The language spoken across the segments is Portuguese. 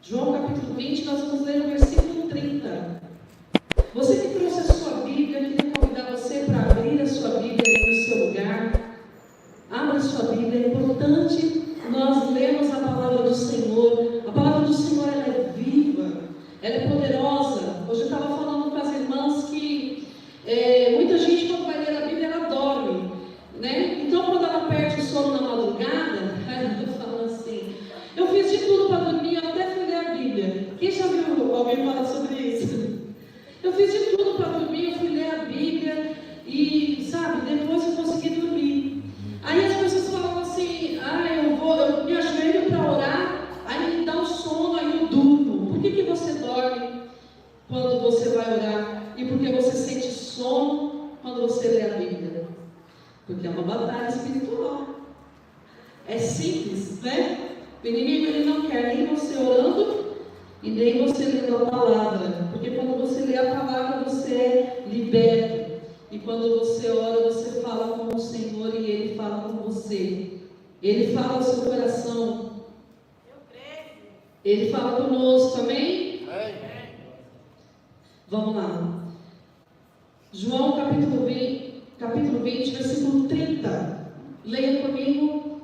João capítulo 20, nós vamos ler o versículo 30. Você que trouxe a sua Bíblia, eu queria convidar você para abrir a sua Bíblia aí no seu lugar. Abra a sua Bíblia, é importante nós lermos a palavra do Senhor. A palavra do Senhor, ela é viva, ela é poderosa. Hoje eu estava falando com as irmãs que muita gente, quando vai ler a Bíblia, ela dorme, né? Então, quando ela perde o sono na madrugada, ela fala assim: eu fiz de tudo para dormir, eu até fui ler a Bíblia. Quem já viu alguém falar sobre isso? Eu fiz de tudo para dormir, eu fui ler a Bíblia e, sabe, depois eu consegui dormir. Aí as pessoas falam assim: eu me ajoelho para orar, aí me dá um sono, aí eu durmo. Por que você dorme quando você vai orar? E por que você sente sono quando você lê a Bíblia? Porque é uma batalha espiritual. É simples, né? O inimigo, ele não quer nem você orando e nem você lendo a palavra. Porque quando você lê a palavra, você é liberto. E quando você ora, você fala com o Senhor e Ele fala com você. Ele fala ao seu coração. Ele fala conosco, amém? Vamos lá. João capítulo 20, versículo 30. Leia comigo.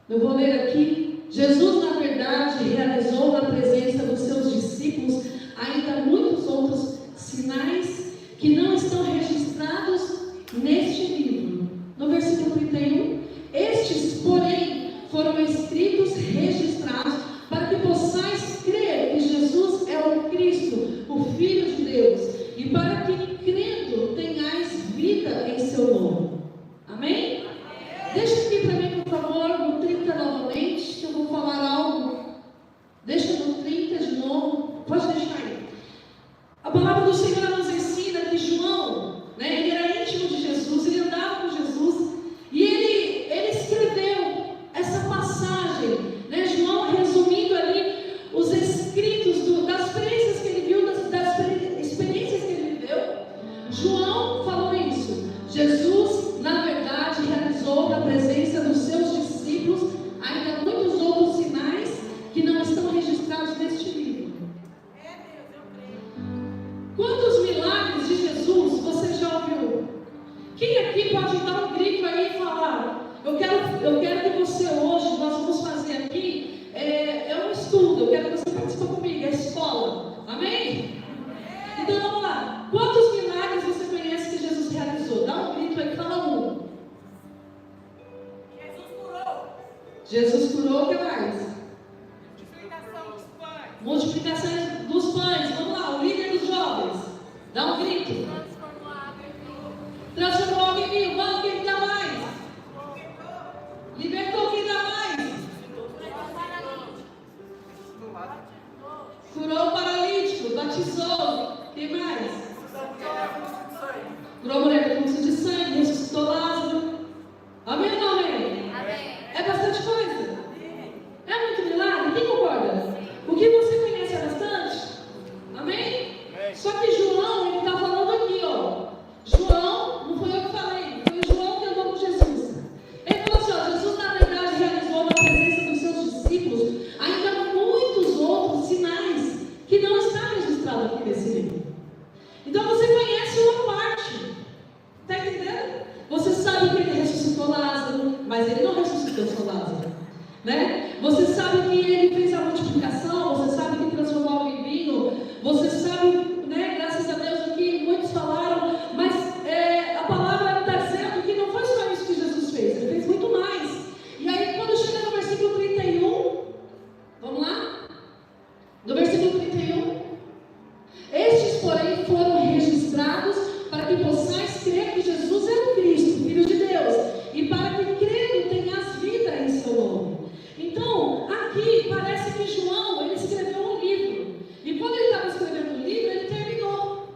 Eu vou ler aqui. Jesus, na verdade, realizou na presença dos seus discípulos ainda muitos outros sinais que não estão registrados neste livro. No versículo 31, estes, porém, foram escritos, registrados, para que possais crer que Jesus é o Cristo, o Filho de Deus, e para que, crendo, tenhais vida em seu nome. Amém? Deixa aqui para mim, por favor, no 30 novamente, que eu vou falar algo. Deixa no 30 de novo. Pode deixar aí. A palavra do Senhor nos ensina que João, ele era íntimo de Jesus, ele andava com Jesus, e ele escreveu essa passagem, João resumindo ali os escritos das experiências que ele viu, das experiências que ele viveu. João falou isso. Jesus, na verdade, realizou na presença dos seus discípulos ainda muitos outros sinais que não estão registrados neste livro. Quantos milagres de Jesus você já ouviu? Quem aqui pode dar um grito aí e falar: eu quero que você hoje, nós vamos fazer aqui, é um estudo, eu quero que você participe comigo, é escola, amém? Então vamos lá, quantos milagres você conhece que Jesus realizou? Dá um grito aí, fala um. Jesus curou, o que mais? Multiplicação dos pães. Vamos lá, o líder dos jovens. Dá um grito. Transformou alguém em vinho. Vamos, quem dá mais? Libertou, quem dá mais? Curou o paralítico. Batizou. Quem mais? Curou a mulher com fluxo de sangue. Ressuscitou Lázaro. Amém ou não amém? É bastante coisa. É muito milagre. Quem concorda? O que você conhece é bastante? Amém? Só que João, ele está falando aqui, ó. João, não foi eu que falei, foi o João que andou com Jesus. Ele falou assim, ó: Jesus na verdade realizou na presença dos seus discípulos ainda muitos outros sinais que não estão registrados aqui nesse livro. Então você conhece uma parte. Está entendendo? Você sabe que ele ressuscitou Lázaro, mas ele não ressuscitou só Lázaro, né? Você sabe que ele fez a multiplicação, você sabe que transformou água em vinho, você sabe, graças a Deus, o que muitos falaram, mas a palavra está dizendo que não foi só isso que Jesus fez, ele fez muito mais. E aí, quando chega no versículo 31, vamos lá? No versículo 31, estes, porém, foram registrados para que possais crer que Jesus é o Cristo, Filho de Deus, e para que crendo tenhas vida em seu nome. Então, aqui parece que João, ele escreveu um livro. E quando ele estava escrevendo o livro, ele terminou.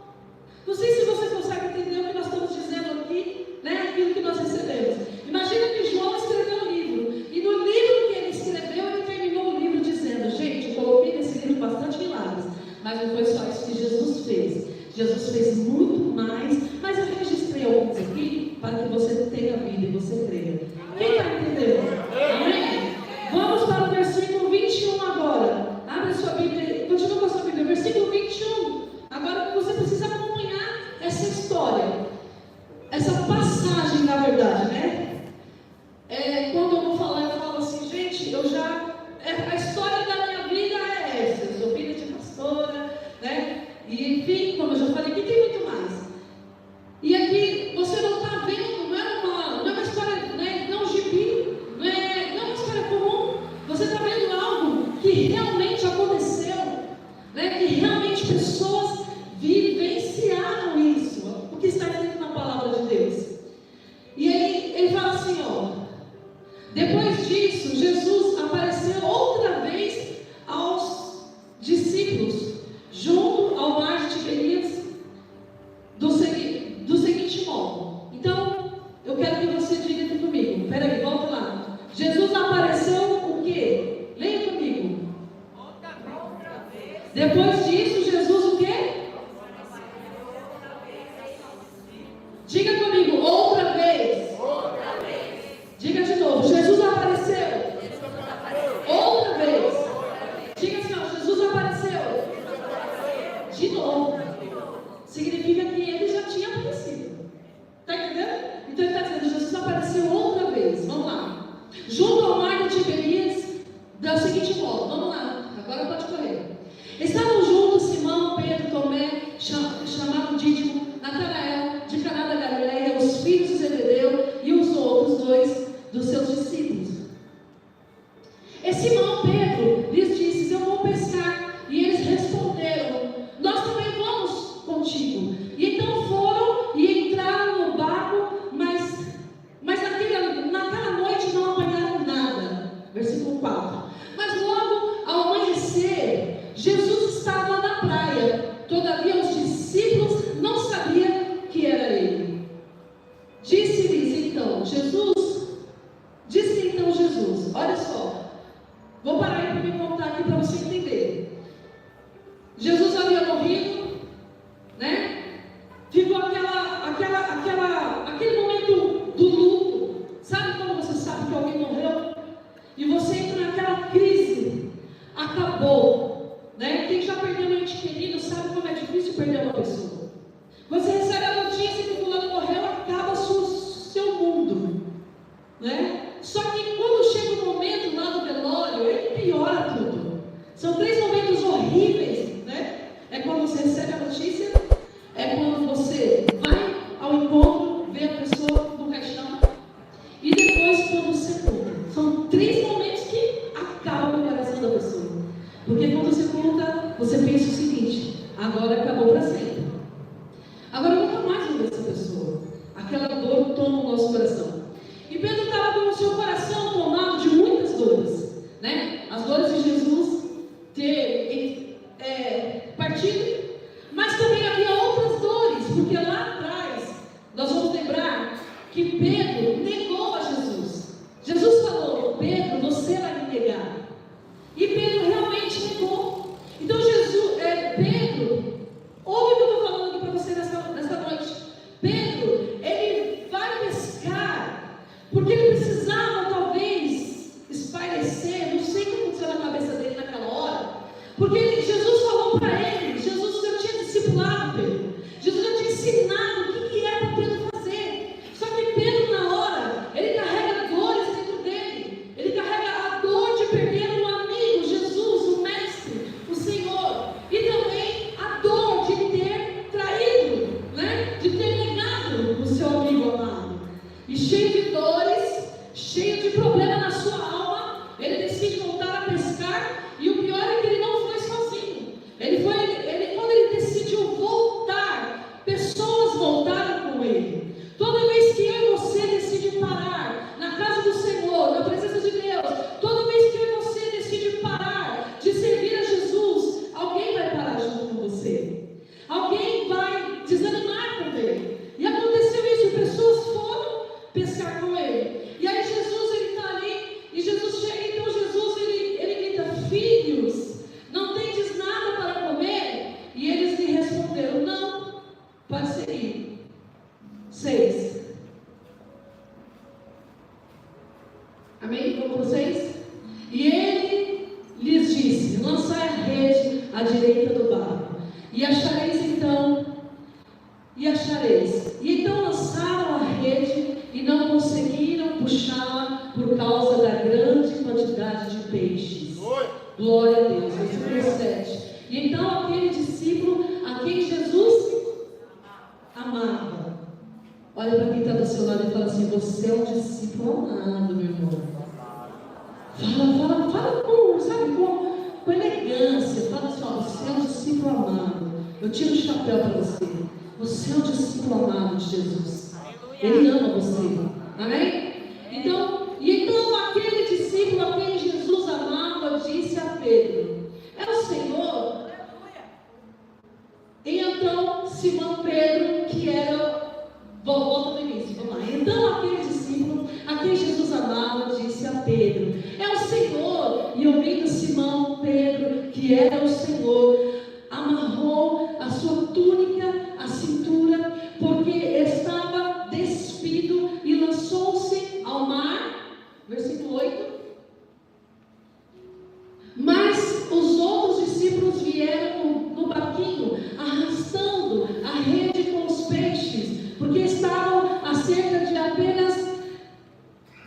Não sei se você consegue entender o que nós estamos dizendo aqui, aquilo que nós recebemos. Imagina que João escreveu um livro. E no livro que ele escreveu, ele terminou o livro dizendo: gente, eu coloquei nesse livro bastante milagres, mas não foi só isso que Jesus fez. Jesus fez muito mais, mas eu registrei alguns aqui para que você tenha vida e você creia. Quem está entendendo? Amém? Vamos para o versículo 21 agora. Abre sua Bíblia realmente pessoas vivenciaram isso, o que está escrito na palavra de Deus. E aí ele fala assim, ó, depois disso, Jesus apareceu outra vez aos discípulos, junto ao mar de Tiberíades, do seguinte modo. Então, eu quero que você diga aqui comigo. Peraí, volta lá. Jesus apareceu o quê? Leia comigo. Outra vez. Depois disso, Jesus o quê? Diga comigo, outra vez. Outra vez. Diga de novo, Jesus apareceu. Outra vez. Diga assim, ó, Jesus apareceu. De novo. Significa que ele já tinha aparecido. Está entendendo? Então ele está dizendo, Jesus apareceu outra vez. Vamos lá. Junto ao mar de Tiberíades, da seguinte modo. Vamos lá. Agora pode correr. Estavam juntos Simão, Pedro, Tomé, chamado Dídimo, Natanael, de Caná da Galileia, os filhos de Zebedeu e os outros dois dos seus discípulos. E Simão Pedro lhes disse, eu vou pescar. E eles responderam, nós também vamos contigo. E então foram e entraram no barco, mas naquela noite não apanharam nada. Versículo 4. Mas logo ao amanhecer, Jesus estava na praia. Todavia os discípulos não sabiam que era ele. Disse-lhes então Jesus, olha só, vou parar aí para me contar aqui para você entender. Jesus havia morrido, né? Ficou aquele momento do luto. Sabe quando você sabe que alguém morreu? E você entra naquela crise. Acabou, né? Quem já perdeu um ente querido sabe como é difícil perder uma pessoa. Você recebe a notícia que o fulano morreu, acaba seu mundo, né? Só que quando chega o momento lá do velório, ele piora tudo. São 3 momentos horríveis, né? É quando você recebe a notícia, é quando você vai ao encontro, vê a pessoa no caixão, e depois quando você sepulta. São 3 momentos que acabam com o coração da pessoa. Porque quando você sepulta, você pensa o seguinte, agora acabou para sempre. Agora eu nunca mais vou ver essa pessoa. Aquela dor toma o nosso coração. E Pedro estava com o seu coração tomado de muitas dores, né? As dores de Jesus ter partido, mas também havia outras dores, porque lá atrás nós vamos lembrar que Pedro negou a Jesus. Jesus falou, Pedro, você vai me negar. E Pedro realmente negou. Então Pedro, ouve o que eu estou falando aqui para você nesta noite. Pedro, ele vai pescar, porque ele precisava talvez espairecer, não sei o que aconteceu na cabeça dele naquela hora, porque Jesus falou para ele, Jesus já tinha discipulado Pedro, Jesus já tinha ensinado o que era para Pedro fazer. Só que Pedro na hora, ele carrega dores dentro dele, ele carrega a dor de perder um amigo, Jesus, o Mestre, o Senhor, e também a dor de ter traído, né? De ter negado o seu amigo amado. E cheio de dores, cheio de problema na sua alma, ele decide voltar a pescar. E o pior é que ele não foi sozinho. Quando ele decidiu voltar, pessoas voltaram com ele. Toda vez que eu e você decidimos parar na casa do Senhor, na presença de Deus, toda vez que eu e você decidimos parar de servir a Jesus, alguém vai parar junto com você. Alguém vai desanimar com ele. E aconteceu isso, pessoas foram pescar com ele. E aí Jesus, ele está ali, e Jesus chega, então Jesus, ele grita, filhos, não tendes nada para comer? E eles lhe responderam, não, pode seguir. 6. Amém? Vamos para 6? E ele lhes disse, lançai a rede à direita do barco, e achareis então, e então lançaram a rede, e não conseguiram puxá-la por causa da grande quantidade de peixes. Glória a Deus. Versículo 7. E então aquele discípulo a quem Jesus amava, olha para quem está do seu lado e fala assim, você é um discípulo amado, meu irmão. Fala, sabe como? com elegância, fala assim: ó, você é um discípulo amado. Eu tiro o chapéu para você. Você é um discípulo amado de Jesus. Ele ama você. Amém? Então aquele discípulo, aquele Jesus amado, disse a Pedro: é o Senhor? E então Simão Pedro, que era, volta no início, vamos lá. Então aquele discípulo, aquele Jesus amado, disse a Pedro: é o Senhor. E ouvindo Simão Pedro, que era o Senhor, amarrou a sua túnica à cintura, porque estava despido, e lançou-se ao mar. Versículo 8. Mas os outros discípulos vieram no barquinho, arrastando a rede com os peixes, porque estavam a cerca de apenas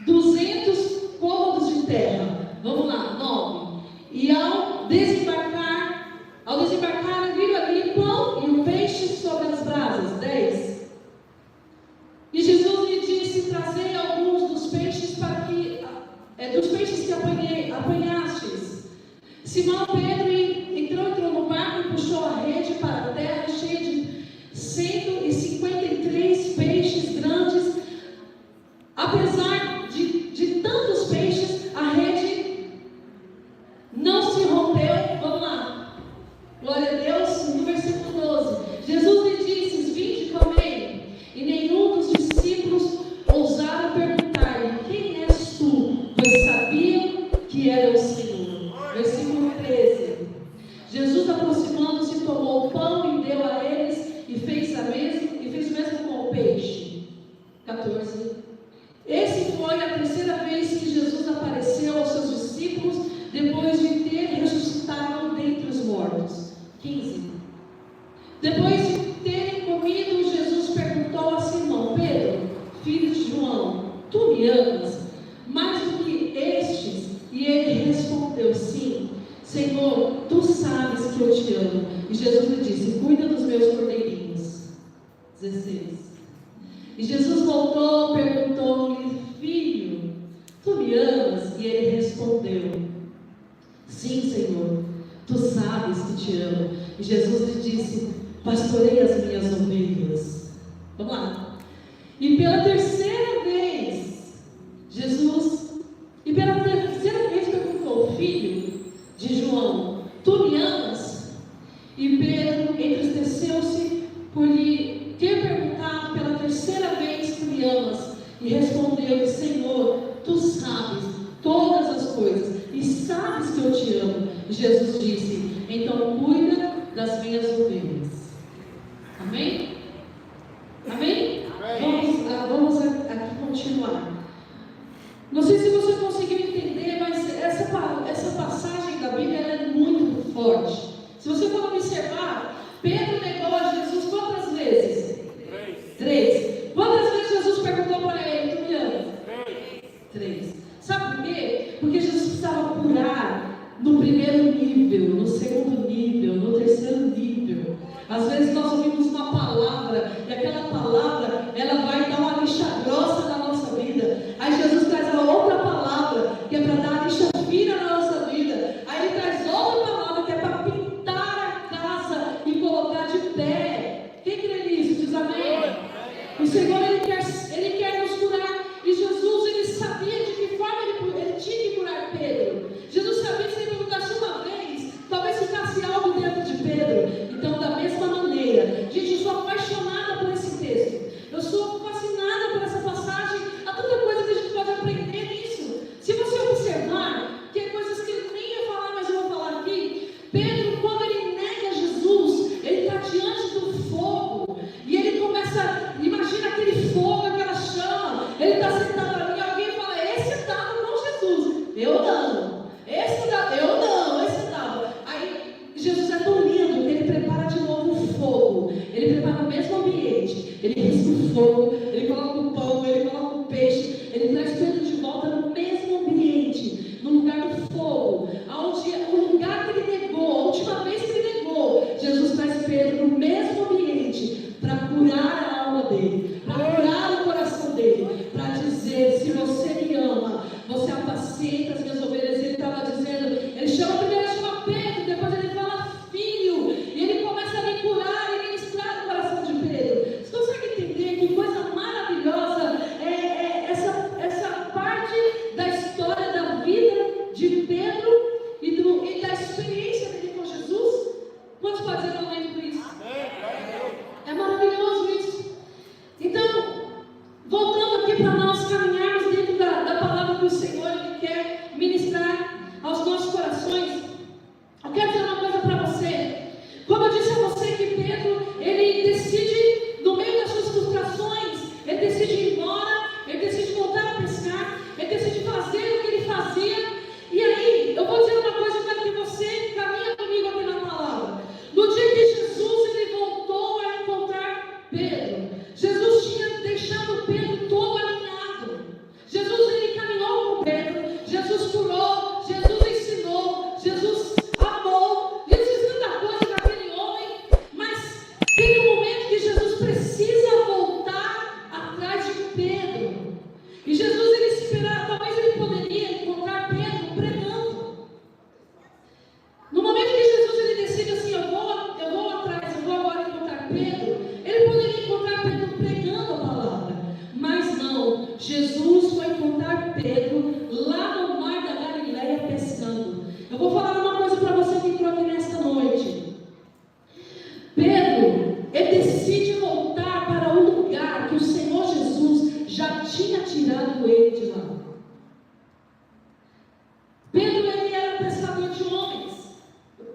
200 côvados de terra. Vamos lá, 9. E ao desembarcar, viram ali pão e o peixe sobre as brasas. 10. E Jesus lhe disse: trazei alguns dos peixes que apanhastes. Simão Pedro entrou no barco e puxou a rede para a terra, cheia de 153 peixes grandes. Apesar de tantos peixes, a rede não se rompeu. Vamos lá, glória a Deus. No versículo 12, Jesus lhe disse: vinde e comei. E nenhum dos discípulos ousaram perguntar-lhe: quem és tu? Pois sabiam que era o Senhor. Versículo 13. Jesus, aproximando-se, tomou o pão e deu a eles, e fez o mesmo com o peixe. 14. Esse foi a terceira vez que Jesus apareceu aos seus discípulos, depois de ter ressuscitado dentre os mortos. 15. Depois de terem comido, Jesus perguntou a Simão Pedro, filho de João: tu me amas mais do que estes? E ele respondeu: sim, Senhor, tu sabes que eu te amo. E Jesus lhe disse: cuida dos meus cordeirinhos. 16. E Jesus voltou, perguntou-lhe: filho, tu me amas? E ele respondeu: sim, Senhor, tu sabes que te amo. E Jesus lhe disse: pastorei as minhas ovelhas. Vamos lá. E pela terceira vez perguntou: filho de João, tu me amas? E Pedro entristeceu-se por lhe ter perguntado pela terceira vez: tu me amas? E respondeu-lhe: Senhor, tu sabes todas as coisas, e sabes que eu te amo. E Jesus disse: então cuida das minhas ovelhas. Amém? Amém? Vamos aqui continuar. Não sei se você conseguiu entender, mas essa passagem da Bíblia é muito forte. Se você for observar, Pedro negou a Jesus quantas vezes? 3. Quantas vezes Jesus perguntou para ele: tu me amas? 3. Sabe por quê? Porque Jesus precisava curar no primeiro nível, no segundo nível, no terceiro nível. Às vezes nós ouvimos uma palavra, e aquela palavra, ela vai dar uma lixa grossa na nossa vida. Aí Jesus traz a outra palavra, que é para dar a lixa fina na nossa vida. Aí ele traz outra palavra, que é para pintar a casa e colocar de pé. Quem crê nisso? Diz amém. O Senhor, Ele quer nos curar. E Jesus, Ele sabia de que forma Ele tinha que curar Pedro. Jesus sabia que se Ele perguntasse uma vez, talvez ficasse algo dentro de Pedro. Então, da mesma maneira, gente, eu sou apaixonada por esse texto. Eu sou fascinada por essa passagem. Há tanta coisa que a gente pode aprender nisso. Se você observar, tem coisas que eu nem ia falar, mas eu vou falar aqui. Pedro, quando ele nega Jesus, ele está diante do fogo. E ele começa, imagina aquele fogo, aquela chama. Ele está sentado ali, alguém fala: esse estava com Jesus. Eu não. Esse estava. Aí Jesus é tão lindo que ele prepara de novo o fogo. Ele prepara o mesmo ambiente. Ele risca o fogo, ele coloca o pão, ele coloca o peixe. Ele traz Pedro de volta no mesmo ambiente, no lugar do fogo, onde o lugar que ele negou, onde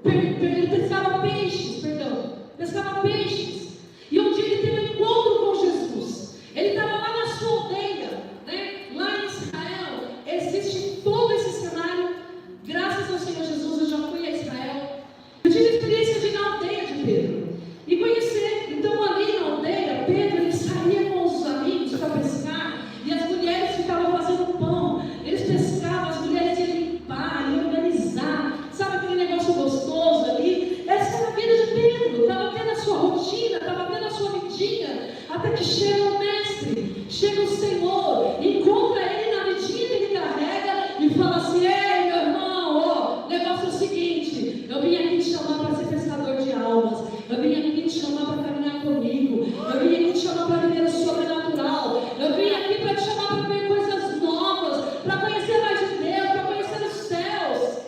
ele pescava peixes, pescava peixes. E um dia ele teve um encontro com Jesus. Ele estava lá na sua aldeia, né? Lá em Israel existe todo esse cenário. Graças ao Senhor Jesus eu já fui a Israel. Eu tive a experiência de ir na aldeia de Pedro e conhecer. Então ali na aldeia, Pedro ele saía com os amigos para pescar e as mulheres ficavam fazendo pão. Eles pescavam, as mulheres iam limpar, iam organizar. Sabe aquele negócio gostoso ali? Essa era a vida de Pedro. Estava tendo a sua rotina, estava tendo a sua vidinha, até que chega o mestre, chega o Senhor, encontra ele na vidinha que ele carrega e fala assim: ei, meu irmão, ó, o negócio é o seguinte, eu vim aqui te chamar para ser pescador de almas, eu vim aqui te chamar para caminhar comigo, eu vim aqui te chamar para viver o sobrenatural, eu vim aqui para te chamar para ver coisas novas, para conhecer mais de Deus, para conhecer os céus.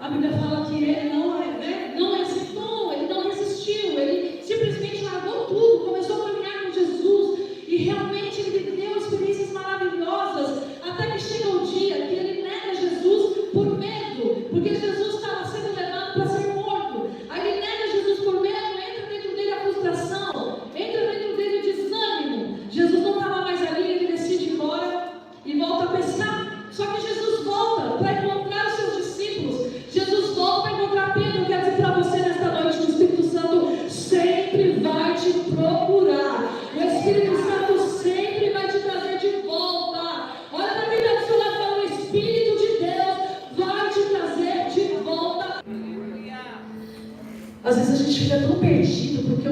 A Bíblia fala que ele não hesitou, ele não resistiu, ele simplesmente largou tudo, começou a caminhar com Jesus e realmente ele viveu experiências maravilhosas, até que chega o dia que ele nega Jesus por medo, porque Jesus estava sendo levado para ser morto. Aí ele nega Jesus por medo, entra dentro dele a frustração, entra dentro dele o desânimo. Jesus não estava mais ali, ele decide ir embora e volta a pescar. Só que Jesus volta para encontrar os seus discípulos. Jesus volta para encontrar Pedro. Eu quero dizer para você nesta noite que o Espírito Santo sempre vai te procurar. O Espírito Santo sempre vai te trazer de volta. Olha para quem está do seu lado e fala: o Espírito de Deus vai te trazer de volta. Às vezes a gente fica tão perdido porque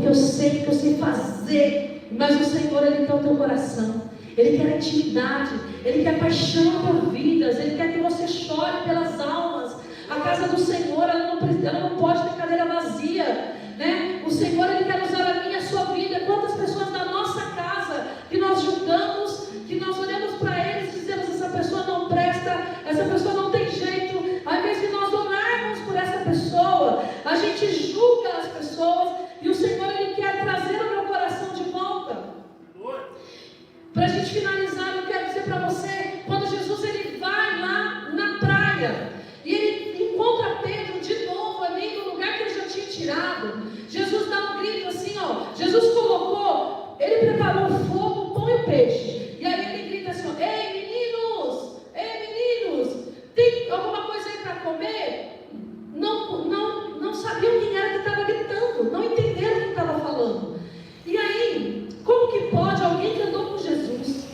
eu sei fazer. Mas o Senhor, Ele quer o teu coração. Ele quer intimidade, Ele quer paixão por vidas, Ele quer que você chore pelas almas. A casa do Senhor, ela não pode ter cadeira vazia, né? O Senhor, Ele quer usar a minha e a sua vida. Quantas pessoas da nossa casa que nós julgamos, que nós olhamos para eles e dizemos: essa pessoa não presta, essa pessoa não tem jeito. Ao invés de nós orarmos por essa pessoa, a gente julga as pessoas. E o Senhor, Ele quer trazer o meu coração de volta. Para a gente finalizar, eu quero dizer para você, quando Jesus ele vai lá na praia e ele encontra Pedro de novo ali no lugar que ele já tinha tirado, Jesus dá um grito assim, ó. Jesus colocou, ele preparou o fogo, o pão e o peixe. E aí ele grita assim, ó: ei meninos, tem alguma coisa aí para comer? Não sabiam quem era que estava gritando, não entenderam o que estava falando. E aí, como que pode alguém que andou com Jesus?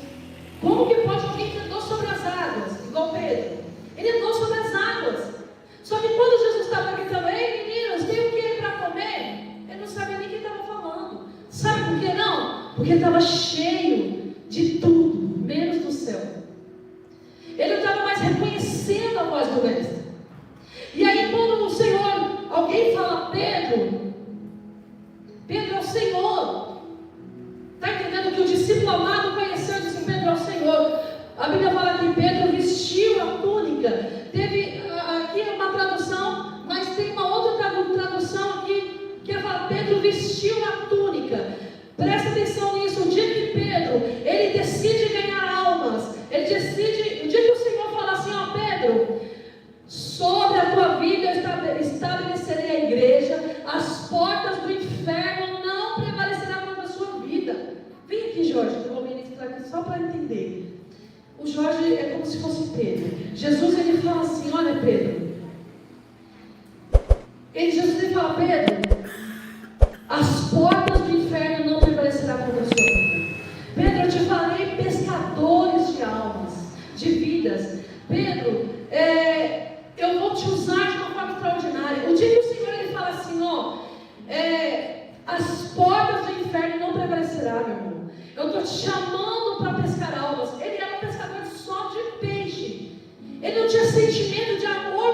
Como que pode alguém que andou sobre as águas, igual Pedro? Ele andou sobre as águas. Só que quando Jesus estava gritando: ei meninos, tem o que aí para comer? Ele não sabia nem quem estava falando. Sabe por que não? Porque ele estava cheio de tudo, menos do céu. Ele não estava mais reconhecendo a voz do mestre. E aí quando o Senhor, alguém fala: Pedro é o Senhor. Está entendendo que o discípulo amado conheceu e disse: Pedro é o Senhor. A Bíblia fala que Pedro vestiu a túnica. Teve aqui uma tradução, mas tem uma outra tradução aqui que fala: Pedro vestiu a túnica. Presta atenção nisso. O dia que Pedro ele decide ganhar almas, ele decide, o dia que o Senhor fala assim: ó Pedro, sobre a tua vida eu estabelecerei a igreja, as portas do inferno não prevalecerão contra a sua vida. Vem aqui, Jorge, que eu vou ministrar aqui só para entender. O Jorge é como se fosse Pedro. Jesus ele fala assim: olha Pedro, Jesus ele fala: Pedro, as portas do inferno não prevalecerão contra a sua vida. Pedro, eu te falei pescadores de almas, de vidas. Pedro, eu vou te usar de uma forma extraordinária. O dia que o Senhor ele fala assim, ó, as portas do inferno não prevalecerão, meu irmão. Eu estou te chamando para pescar almas. Ele era um pescador só de peixe. Ele não tinha sentimento de amor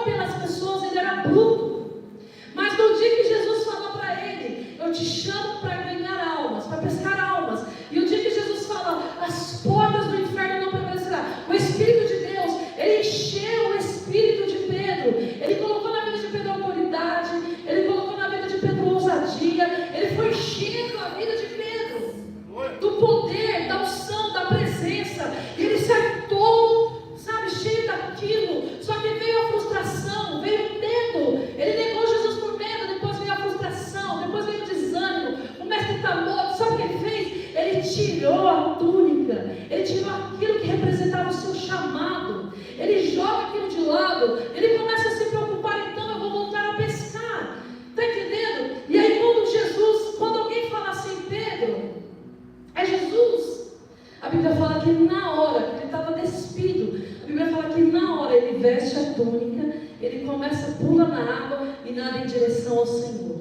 lado. Ele começa a se preocupar, então eu vou voltar a pescar. Está entendendo? E aí quando alguém fala assim, Pedro, é Jesus. A Bíblia fala que na hora, que ele estava despido, a Bíblia fala que na hora ele veste a túnica, ele começa a pular na água e nada em direção ao Senhor.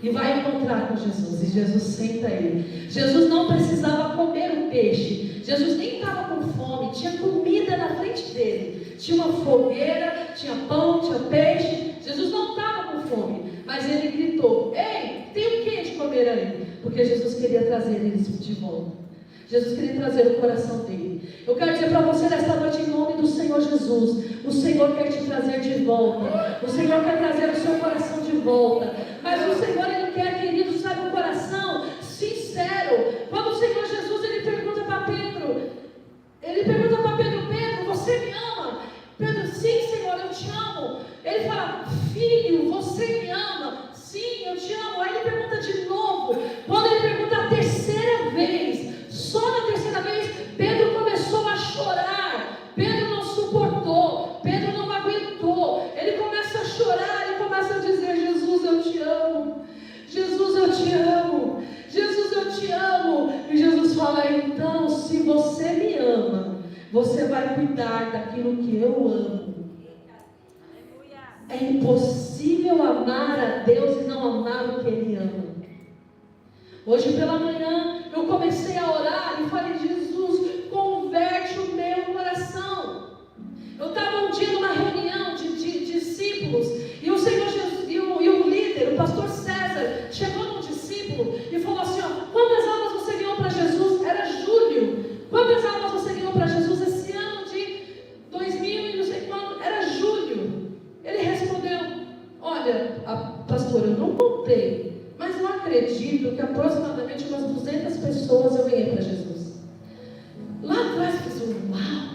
E vai encontrar com Jesus, e Jesus senta ele. Jesus não precisava comer o peixe, Jesus nem estava com fome, tinha comida na frente dele, tinha uma fogueira, tinha pão, tinha peixe. Jesus não estava com fome, mas ele gritou, ei, tem o que de comer aí? Porque Jesus queria trazer eles de volta. Jesus queria trazer o coração dele. Eu quero dizer para você nesta noite, em nome do Senhor Jesus, o Senhor quer te trazer de volta. O Senhor quer trazer o seu coração de volta. Mas o Senhor, Ele quer, querido, sabe, um coração sincero. Quando o Senhor Jesus, Ele pergunta para Pedro, Pedro, você me ama? Pedro, sim, Senhor, eu te amo. Ele fala, filho, você me ama? Sim, eu te amo. Aí ele pergunta de novo. Quando ele pergunta a terceira vez, só na terceira vez, Pedro começou a chorar. Pedro não suportou, Pedro não aguentou. Ele começa a chorar, ele começa a dizer, Jesus, eu te amo. Jesus, eu te amo. Jesus, eu te amo. E Jesus fala, então, se você me ama, você vai cuidar daquilo que eu amo. É impossível amar a Deus e não amar o que Ele ama. Hoje pela manhã eu comecei a orar e falei, Jesus, converte o meu coração. Eu estava um dia numa reunião de discípulos, e o Senhor Jesus, e o líder, o pastor César, chegou num discípulo e falou assim, ó, quantas almas você ganhou para Jesus? Era julho. Quantas almas você ganhou para Jesus esse ano de 2000 e não sei quando? Era julho. Ele respondeu, olha, pastor, eu não contei, mas eu acredito que aproximadamente umas 200 pessoas eu ganhei para Jesus. Lá atrás eu pensei, uau,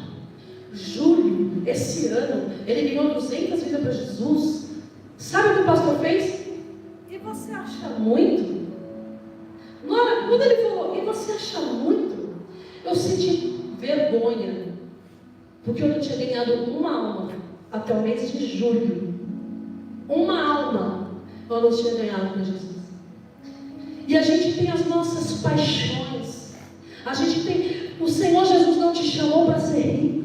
julho, esse ano, ele ganhou 200 vidas para Jesus. Sabe o que o pastor fez? E você acha muito? Quando ele falou, e você acha muito? Eu senti vergonha, porque eu não tinha ganhado uma alma até o mês de julho. Uma alma eu não tinha ganhado para Jesus. E a gente tem as nossas paixões. O Senhor Jesus não te chamou para ser rico.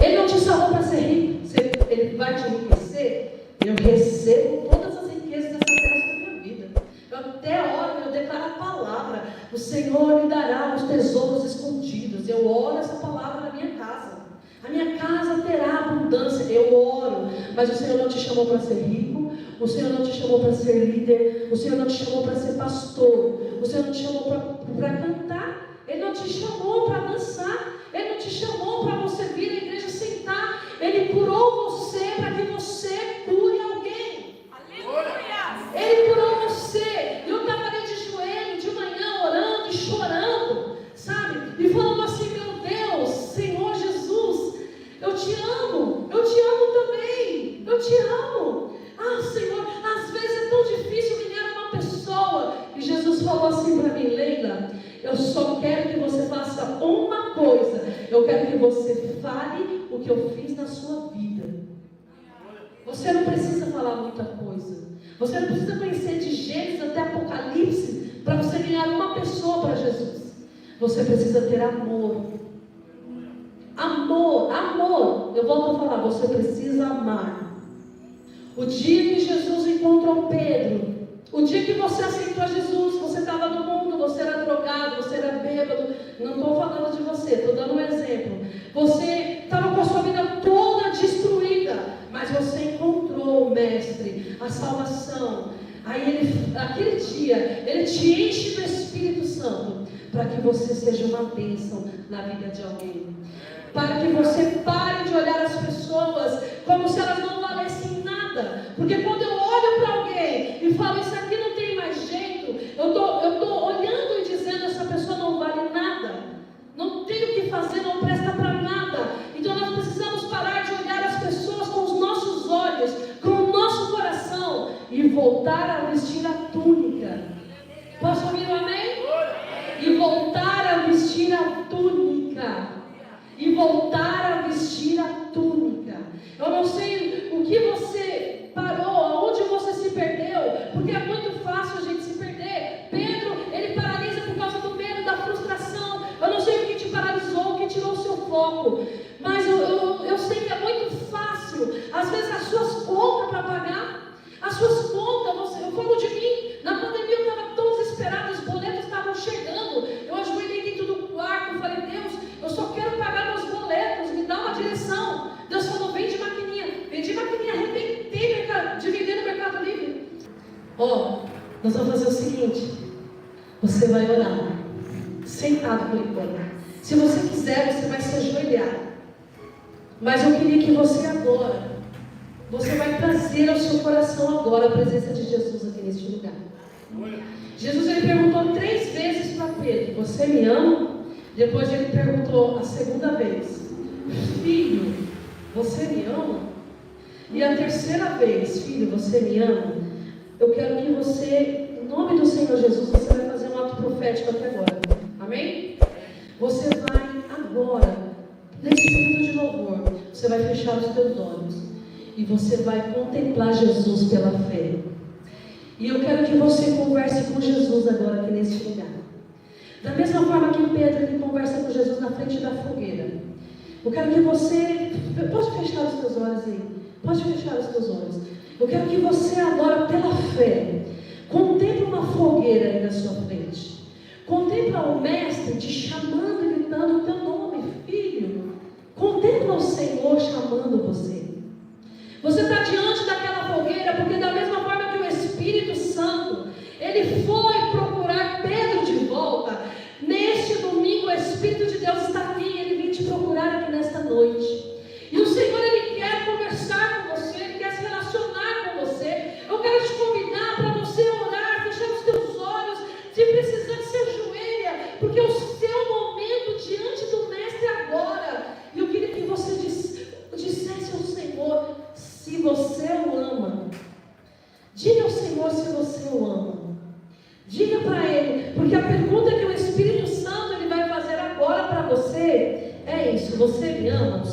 Ele não te chamou para ser rico. Ele vai te enriquecer. Eu recebo todas as riquezas dessa terra sobre a minha vida. Eu até oro, eu declaro a palavra. O Senhor me dará os tesouros escondidos. Eu oro essa palavra na minha casa. A minha casa terá abundância. Eu oro. Mas o Senhor não te chamou para ser rico. O Senhor não te chamou para ser líder. O Senhor não te chamou para ser pastor. O Senhor não te chamou para cantar. Ele não te chamou para dançar. Ele não te chamou para você vir à igreja sentar. Ele curou você para que você cure alguém. Aleluia! Ele curou você. Eu estava ali de joelho de manhã orando e chorando, sabe? E falando assim, meu Deus, Senhor Jesus, eu te amo também. Eu te amo. Ah, Senhor, às vezes é tão difícil ganhar uma pessoa. E Jesus falou assim para mim, Leila, eu só quero que você faça uma coisa. Eu quero que você fale o que eu fiz na sua vida. Você não precisa falar muita coisa. Você não precisa conhecer de Gênesis até Apocalipse para você ganhar uma pessoa para Jesus. Você precisa ter amor. Amor. Eu volto a falar, você precisa amar. O dia que Jesus encontrou Pedro, o dia que você aceitou Jesus, você estava no mundo, você era drogado, você era bêbado. Não estou falando de você, estou dando um exemplo. Você estava com a sua vida toda destruída, mas você encontrou o Mestre, a salvação. Aí aquele dia, Ele te enche do Espírito Santo, para que você seja uma bênção na vida de alguém. Para que você pare de olhar as pessoas como se elas não valessem nada. Porque quando eu olho para alguém e falo, isso aqui não tem mais jeito, eu estou olhando e dizendo, essa pessoa não vale nada, não tem o que fazer, não presta para nada. Então nós precisamos parar de olhar as pessoas com os nossos olhos, com o nosso coração, e voltar a vestir a túnica. Posso ouvir um amém? E voltar a vestir a túnica. E voltar a vestir a túnica. Eu não sei o que você parou, aonde você se perdeu, porque é muito fácil a gente se perder. Pedro, ele paralisa por causa do medo, da frustração. Eu não sei o que te paralisou, o que tirou o seu foco, mas eu sei que é muito fácil, às vezes, as suas contas para pagar, as suas contas, eu falo de mim, na pandemia eu estava tão desesperada, os boletos estavam chegando, eu ajoelhei dentro do quarto, falei, Deus, eu só quero pagar meus boletos, me dá uma direção. Deus falou, vende maquininha, arrebentei de vender no Mercado Livre. Nós vamos fazer o seguinte, você vai orar, sentado por enquanto. Se você quiser, você vai se ajoelhar, mas eu queria que você agora, você vai trazer ao seu coração agora a presença de Jesus aqui neste lugar. Jesus, ele perguntou 3 vezes para Pedro, você me ama? Depois ele perguntou a segunda vez, filho, você me ama? E a terceira vez, filho, você me ama? Eu quero que você, em nome do Senhor Jesus, você vai fazer um ato profético aqui agora. Amém? Você vai agora, nesse período de louvor, você vai fechar os teus olhos e você vai contemplar Jesus pela fé. E eu quero que você converse com Jesus agora aqui neste lugar. Da mesma forma que Pedro ele conversa com Jesus na frente da fogueira. Eu quero que você, pode fechar os teus olhos aí, pode fechar os teus olhos. Eu quero que você agora, pela fé, contemple uma fogueira aí na sua frente. Contempla o Mestre te chamando e gritando o teu nome, filho. Contempla o Senhor chamando você. Você está diante daquela fogueira, porque da mesma forma que o Espírito Santo, ele foi procurar Pedro de volta, neste domingo o Espírito de Deus está aqui, ele vem te procurar aqui nesta noite. E o Senhor, ele quer conversar com você, ele quer se relacionar com você. Eu quero te convidar para você orar, fechar os teus olhos, se precisar se ajoelha, porque o seu momento diante do Mestre agora. E eu queria que você dissesse ao Senhor, se você o ama. Diga ao Senhor se você o ama. Diga para Ele, porque a pergunta que o Espírito Santo ele vai fazer agora para você é isso: você me ama?